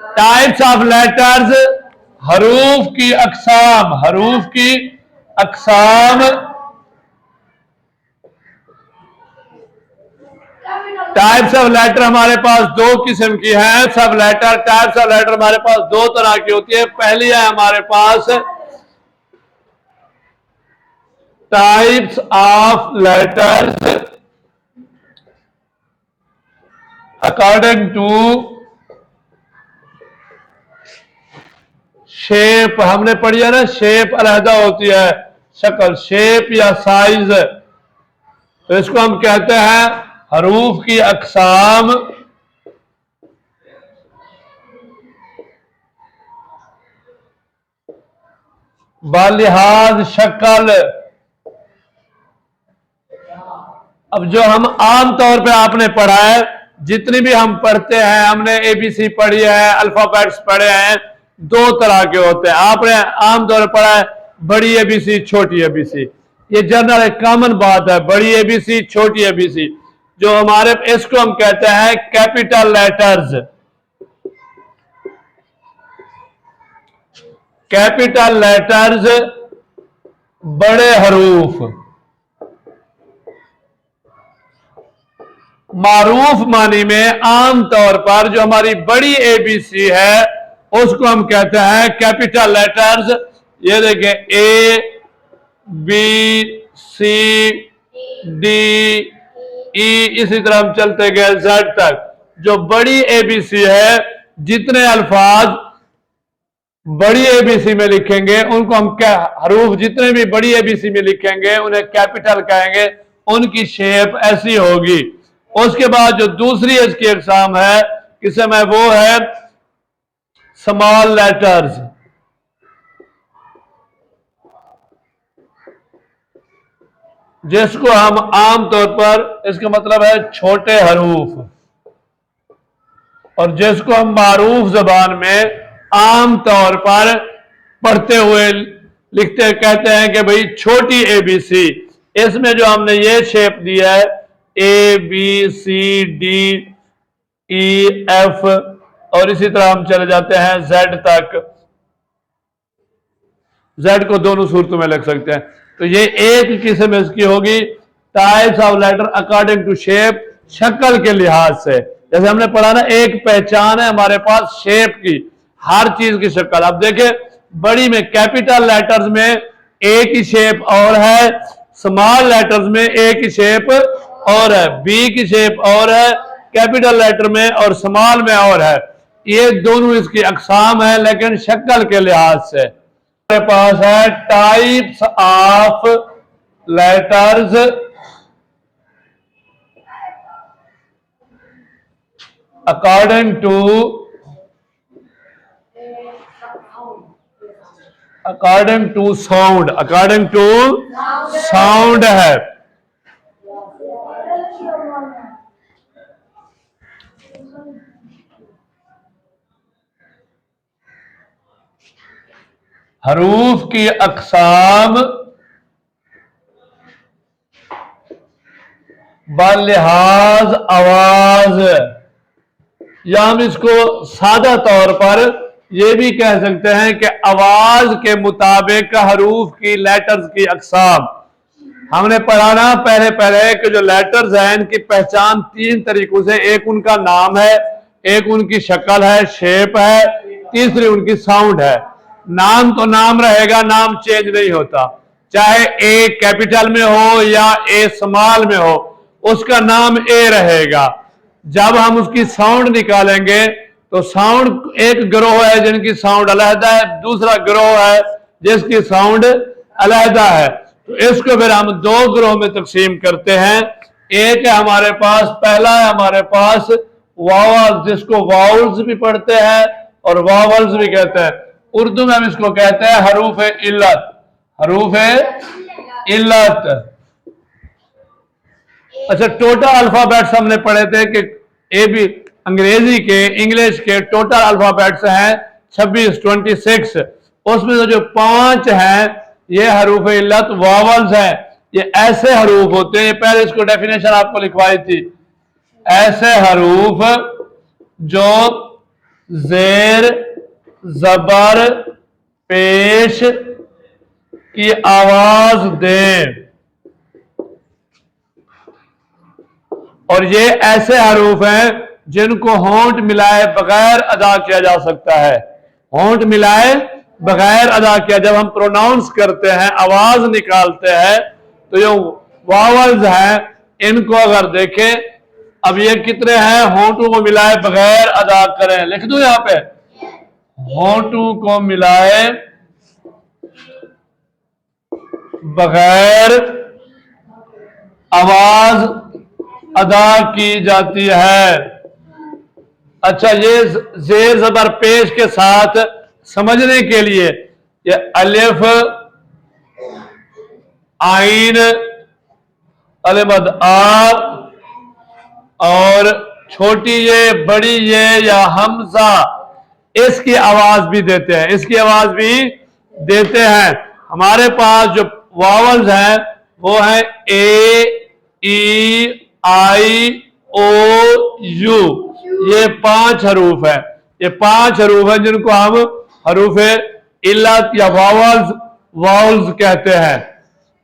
Types of letters, हरूफ की अकसाम, हरूफ की अकसाम। टाइप्स ऑफ लेटर हमारे पास दो किस्म की हैं। सब लेटर, टाइप्स ऑफ लेटर हमारे पास दो तरह की होती है। पहली है हमारे पास types of letters according to shape. हमने पढ़ी है ना, शेप अलहदा होती है, शक्ल, शेप या साइज। तो इसको हम कहते हैं हरूफ की अकसाम। बालिहाज शक्ल। अब जो हम आम तौर पे आपने पढ़ा है, जितनी भी हम पढ़ते हैं, हमने एबीसी पढ़ी है, अल्फाबेट्स पढ़े हैं, दो तरह के होते हैं। आपने आम तौर पर पढ़ा है बड़ी एबीसी, छोटी एबीसी। ये जनरल एक कॉमन बात है, बड़ी एबीसी, छोटी एबीसी। जो हमारे, इसको हम कहते हैं कैपिटल लेटर्स। कैपिटल लेटर्स बड़े हरूफ। मारूफ मानी में आम तौर पर जो हमारी बड़ी एबीसी है उसको हम कहते हैं कैपिटल लेटर्स। ये देखिए, ए बी सी डी ई, इसी तरह हम चलते गए जेड तक। जो बड़ी एबीसी है, जितने अल्फाज बड़ी एबीसी में लिखेंगे उनको हम क्या, हरूफ जितने भी बड़ी एबीसी में लिखेंगे उन्हें कैपिटल कहेंगे। उनकी शेप ऐसी होगी। उसके बाद जो दूसरी इसकी एग्जाम है किस्म है, वो है स्मॉल लेटर्स। जिसको हम आम तौर पर, इसका मतलब है छोटे हरूफ, और जिसको हम मारूफ जबान में आम तौर पर पढ़ते हुए लिखते कहते हैं कि भाई छोटी एबीसी। इसमें जो हमने ये शेप दिया है, A B C D E F, और इसी तरह हम चले जाते हैं जेड तक। जेड को दोनों सूरतों में लिख सकते हैं। तो ये एक किस्म इसकी होगी types of letter according to shape, शक्ल के लिहाज से। जैसे हमने पढ़ा ना, एक पहचान है हमारे पास शेप की, हर चीज की शक्ल। अब देखें, बड़ी में कैपिटल लेटर्स में ए की शेप और है, स्मॉल लेटर्स में ए की शेप और है, बी की शेप और है, कैपिटल लेटर में और स्मॉल में और है। ये दोनों इसकी अकसाम है, लेकिन शक्ल के लिहाज से। हमारे पास है types of letters according to sound. According to sound है। हरूफ की अकसाम बालिहाज आवाज, या हम इसको सादा तौर पर यह भी कह सकते हैं कि आवाज के मुताबिक हरूफ की, लेटर्स की अकसाम। हमने पढ़ा ना पहले कि जो लेटर्स हैं इनकी पहचान तीन तरीकों से, एक उनका नाम है, एक उनकी शक्ल है, शेप है, तीसरी उनकी साउंड है। नाम तो नाम रहेगा, नाम चेंज नहीं होता, चाहे ए कैपिटल में हो या ए स्मॉल में हो, उसका नाम ए रहेगा। जब हम उसकी साउंड निकालेंगे तो साउंड, एक गिरोह है जिनकी साउंड अलहदा है, दूसरा गिरोह है जिसकी साउंड अलहदा है। तो इसको फिर हम दो गिरोह में तकसीम करते हैं। एक है हमारे पास, पहला है हमारे पास वावल्स, जिसको वाउल्स भी पढ़ते हैं और वावल्स भी कहते हैं। उर्दू में हम इसको कहते हैं हरूफ इल्लत। हरूफ इल्लत। अच्छा, टोटल अल्फाबेट्स हमने पढ़े थे कि ए बी, अंग्रेजी के, इंग्लिश के टोटल अल्फाबेट्स हैं 26। उसमें से जो 5 हैं ये हरूफ इल्लत वावल्स हैं। ये ऐसे हरूफ होते हैं, पहले इसको डेफिनेशन आपको लिखवाई थी, ऐसे हरूफ जो जेर जबर पेश की आवाज दें। और ये ऐसे हरूफ हैं जिनको होंठ मिलाए बगैर अदा किया जा सकता है। होंठ मिलाए बगैर अदा किया, जब हम प्रोनाउंस करते हैं, आवाज निकालते हैं, तो जो वावल्स हैं इनको अगर देखें, अब ये कितने हैं, होंठों को मिलाए बगैर अदा करें। लिख दूं यहां पे, होंठों को मिलाए बगैर आवाज अदा की जाती है। अच्छा, ये जेर जबर पेश के साथ समझने के लिए, ये अलिफ आइन अलमद आ और छोटी ये बड़ी ये या हमजा, इसकी आवाज भी देते हैं, इसकी आवाज भी देते हैं। हमारे पास जो वावल्स हैं वो है ए, ई, आई, ओ, यू। ये 5 हरूफ है, ये 5 हरूफ है जिनको हम हरूफ इल्लत या वावल्स कहते हैं।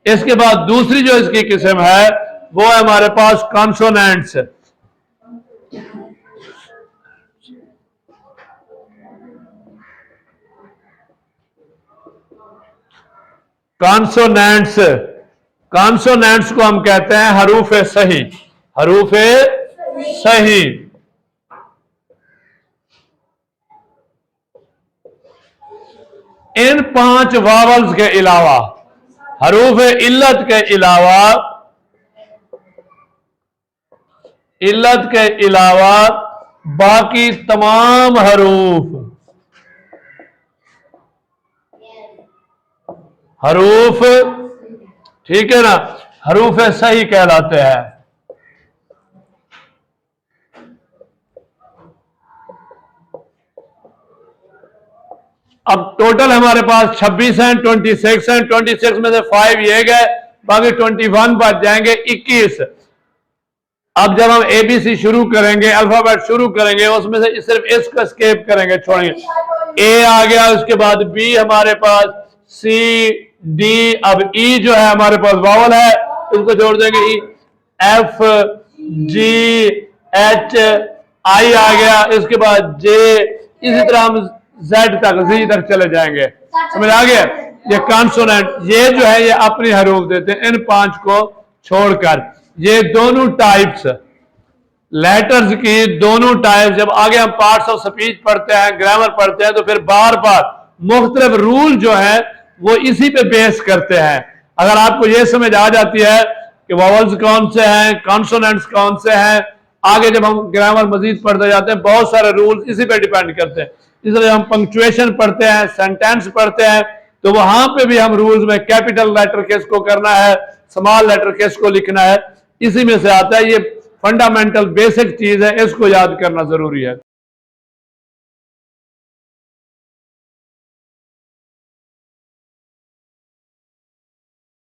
इसके बाद दूसरी जो इसकी किस्म है वो है हमारे पास कॉन्सोनेंट्स। कॉन्सोनेंट्स, कॉन्सोनेंट्स को हम कहते हैं हरूफ सही, हरूफ सही। इन 5 वावल्स के अलावा, हरूफ इल्लत के अलावा, इल्लत के अलावा बाकी तमाम हरूफ, हरूफ, ठीक है ना, हरूफ सही कहलाते हैं। अब टोटल हमारे पास 26 हैं, 26 हैं, 26 में से 5 ये गए, बाकी 21 बच जाएंगे, 21। अब जब हम एबीसी शुरू करेंगे, अल्फाबेट शुरू करेंगे, उसमें से सिर्फ इसको स्केप करेंगे, छोड़ेंगे। ए आ गया, उसके बाद बी हमारे पास, सी, डी, अब ई जो है हमारे पास वावल है, इसको जोड़ देंगे ई, एफ, जी, एच, आई आ गया, इसके बाद जे, इसी तरह हम जेड तक, जी तक चले जाएंगे। समझ आ गया? ये कॉन्सोनेंट, ये जो है ये अपनी हरूफ देते हैं इन 5 को छोड़कर। ये दोनों टाइप्स लेटर्स की, दोनों टाइप्स, जब आगे हम पार्ट्स ऑफ स्पीच पढ़ते हैं, ग्रामर पढ़ते हैं, तो फिर बार बार मुख्तलिफ रूल जो है वो इसी पे बेस करते हैं। अगर आपको ये समझ आ जाती है कि वावल्स कौन से हैं, कॉन्सोनेंट्स कौन से हैं, आगे जब हम ग्रामर मजीद पढ़ते जाते हैं बहुत सारे रूल्स इसी पे डिपेंड करते हैं। इसलिए हम पंक्चुएशन पढ़ते हैं, सेंटेंस पढ़ते हैं, तो वहां पे भी हम रूल्स में कैपिटल लेटर किसको करना है, स्मॉल लेटर किसको लिखना है, इसी में से आता है। ये फंडामेंटल बेसिक चीज है, इसको याद करना जरूरी है।